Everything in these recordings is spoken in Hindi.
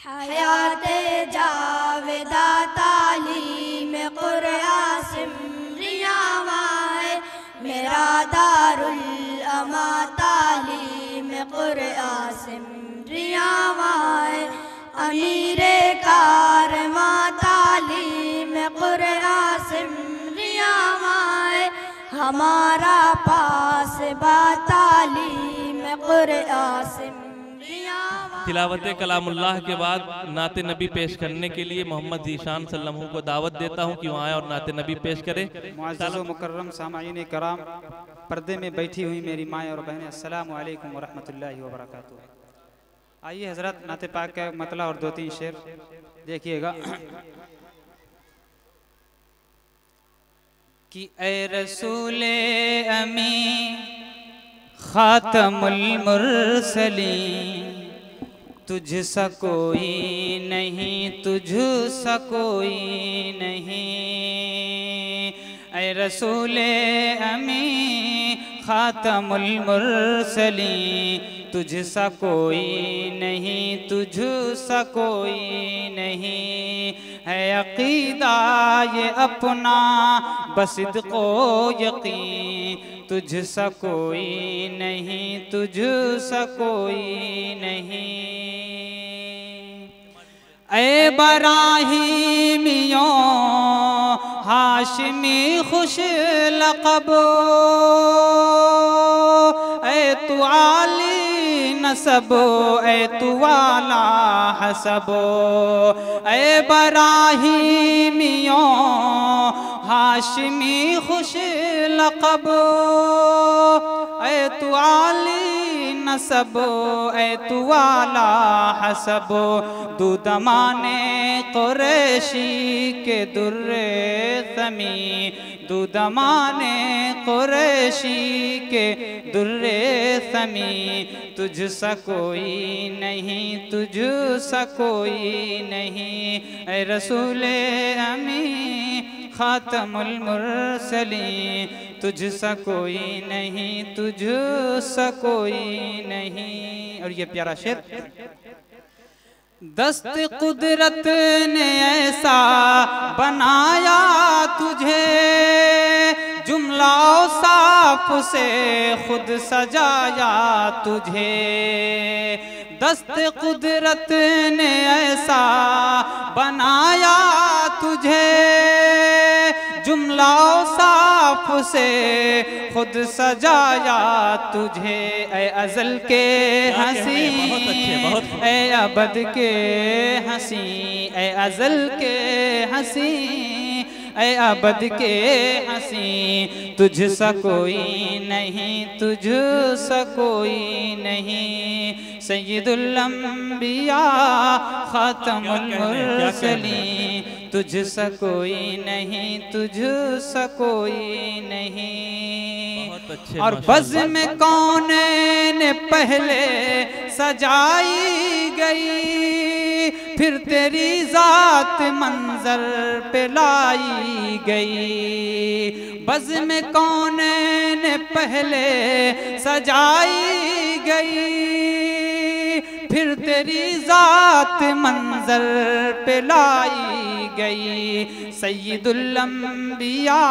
हयाते जावेदा तालीम कुरआन सिमरियावा है, मेरा दारुल अमा तालीम कुरआन सिमरियावा है। अमीरे कारवा तालीम कुरआन सिमरियावा है, हमारा पास बा तालीम कुरआन सिमरियावा। तिलावत कलामुल्लाह के बाद नाते नबी पेश करने के लिए मोहम्मद ज़ीशान सल्लल्लाहु को दावत देता हूँ कि वहाँ आए और नाते नबी पेश करे। मुअज़्ज़ज़ व मुकर्रम सामाईन कराम, पर्दे में बैठी हुई मेरी माएँ और बहनें, अस्सलामु अलैकुम व रहमतुल्लाहि व बरकातुहू। आइए हजरत नाते पाक का मतला और दो तीन शेर देखिएगा कि ए रसूले अमी खातमुल मुरसलीन, तुझ सा कोई नहीं, तुझ सा कोई नहीं। ऐ रसूले अमी खातमुल मुरसलीन, तुझ सा कोई नहीं, तुझ सा कोई नहीं। है अकीदा ये अपना बसिद्क़ो यकीन, तुझ सा कोई नहीं, तुझ सा कोई नहीं। ऐ बराहीमियों हाशिमी खुश लक़बो, ऐ तू आली नसबो, ऐ तू वाला हसबो। ऐ बराहीमियों हाशिमी खुश लक़बो, ऐ तू आली नसबो, ऐ तू वाला हसबो। दूदमाने कुरैशी के दुर्रे समी, दूदमाने कुरैशी के दुर्रे समी। तुझ सा कोई नहीं, तुझ सा कोई नहीं। ऐ रसूले अमी खातमुल मुरसलीन, तुझ सा कोई नहीं, तुझ सा कोई नहीं। और ये प्यारा शेर, दस्त कुदरत ने ऐसा बनाया तुझे, जुमला साफ से खुद सजाया तुझे। दस्त कुदरत ने ऐसा बनाया तुझे, जुमला साफ से खुद सजाया तुझे। ऐ अज़ल के हंसी, ऐ अबद के हंसी, ऐ अज़ल के हंसी, ऐ अबद के हंसी। तुझ सा कोई नहीं, तुझ सा कोई नहीं। सय्यदुल अंबिया खातमुल मुरसलीन, तुझ सा कोई नहीं, तुझ सा कोई नहीं। और बज़ में कौने पहले सजाई गई, फिर तेरी ज़ात मंजर पे लाई गई। बज़ में कौने पहले सजाई गई, फिर तेरी ज़ात मंजर पे लाई गई। सय्यदुल अंबिया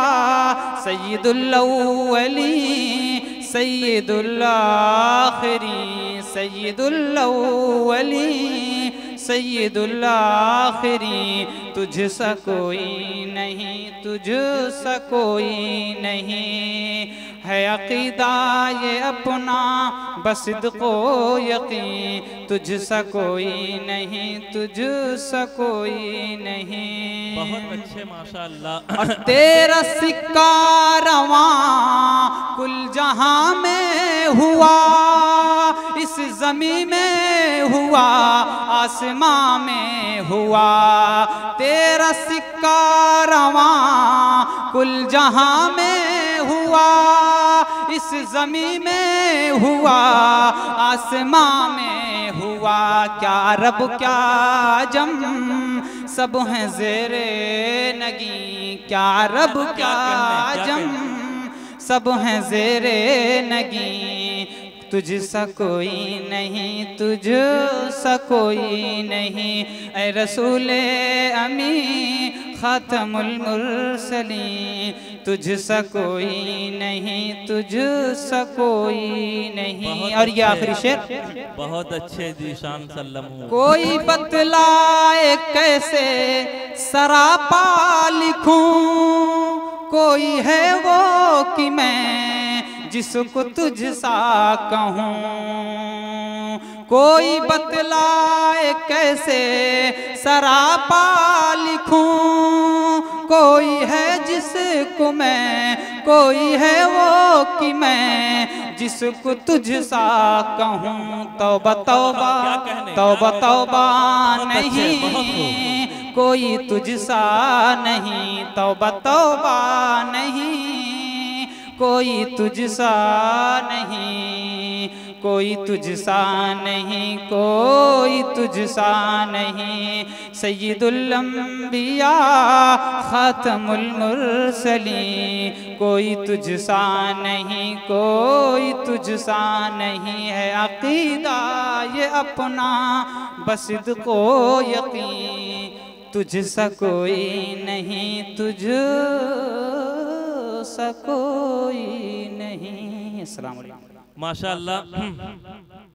सय्यदुल अव्वलीन सय्यदुल आखिरीन, सय्यदुल अव्वलीन सय्यदुल आखिरीन। तुझ सा कोई नहीं, तुझ सा कोई नहीं। है अक़ीदा ये अपना बसिद्क़ो यकीन, तुझ सा कोई नहीं, तुझ सा कोई नहीं। बहुत अच्छे माशाअल्लाह। और तेरा सिक्का रवां कुल जहां में हुआ, इस ज़मीं में हुआ, आसमां में हुआ। तेरा सिक्का रवां कुल जहां में हुआ, इस ज़मीं में हुआ, आसमां में हुआ। क्या रब क्या जम सब हैं ज़ेरे नगी, क्या रब क्या जम सब हैं ज़ेरे नगी। तुझ सा कोई नहीं, तुझ सा कोई नहीं, ऐ रसूले अमी खातमुल मुरसलीन, तुझ सा कोई नहीं, तुझ सा कोई नहीं। और ये आखिरी शेर बहुत अच्छे ज़ीशान सल्लल्लाहु। कोई बतलाए कैसे सरापा लिखूं, कोई है वो कि मैं जिसको तुझ सा कहूँ, कोई बतलाए कैसे सरापा लिखूं, कोई है जिसको मैं, कोई है वो कि मैं जिसको तुझ सा कहूँ। तौबा तौबा तौबा तौबा नहीं, कोई तुझ सा नहीं, तौबा तौबा नहीं, कोई तुझ सा नहीं, कोई तुझ सा नहीं, कोई तुझ सा नहीं। सय्यदुल अंबिया खातमुल मुरसलीन, कोई तुझ सा नहीं, कोई तुझ सा नहीं है अकीदा ये अपना बसिद को यकीन, तुझ सा कोई नहीं, तुझ सा कोई नहीं। अस्सलाम वालेकुम। माशाअल्लाह।